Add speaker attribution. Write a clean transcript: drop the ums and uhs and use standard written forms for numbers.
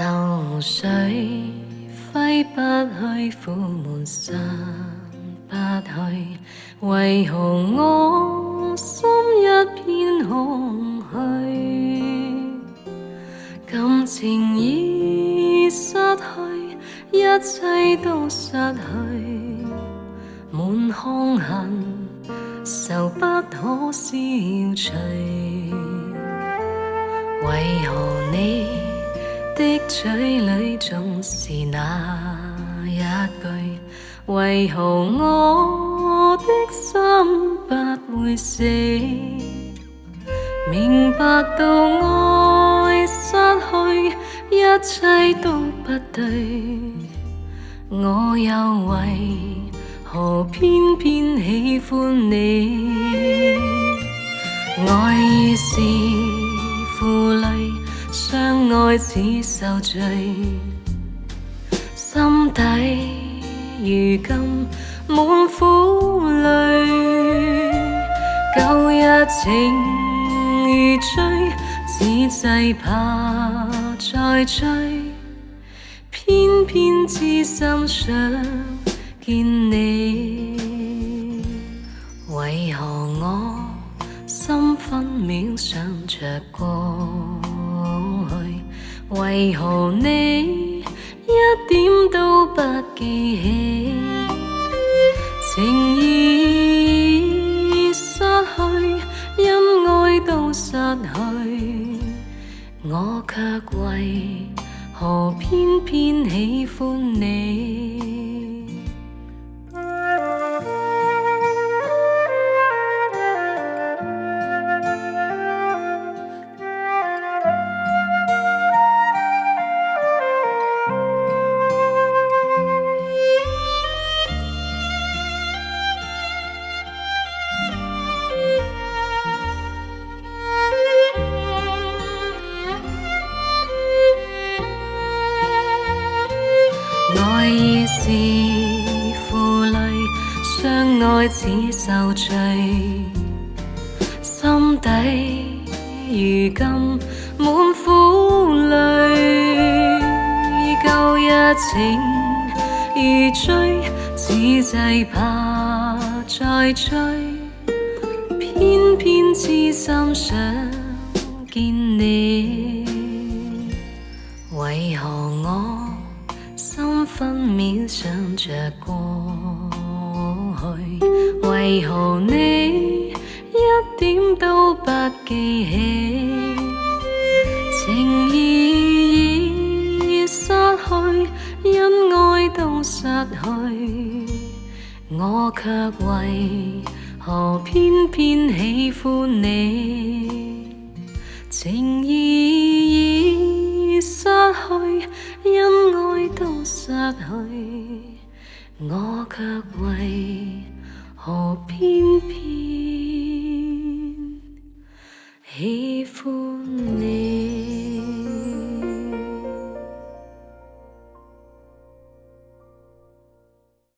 Speaker 1: 流水揮不去，苦悶散不去，為何我心一片空虛？感情已失去，一切都失去，滿腔恨愁不可消除。為何你的嘴裡總是那一句？為何我的心不會死？明白到愛失去，一切都不對，我又為何偏偏喜歡你？愛已是負累，相愛似受罪，心底如今滿苦淚。舊日情如醉，只懼怕再追，偏偏痴心想見你。為何我心分秒想着過去？為何你一點都不記起？情已失去，因愛都失去，我卻為何偏偏喜歡你？愛已是負累，相愛似受罪，心底如今滿苦淚。舊日情如醉，只懼怕再追，偏偏痴心想見你。為何我心分秒想着過去？為何你一點都不記起？情已失去，因愛都失去，我卻為何偏偏喜歡你？情已失去，因愛都失去，我卻為何偏偏喜歡你？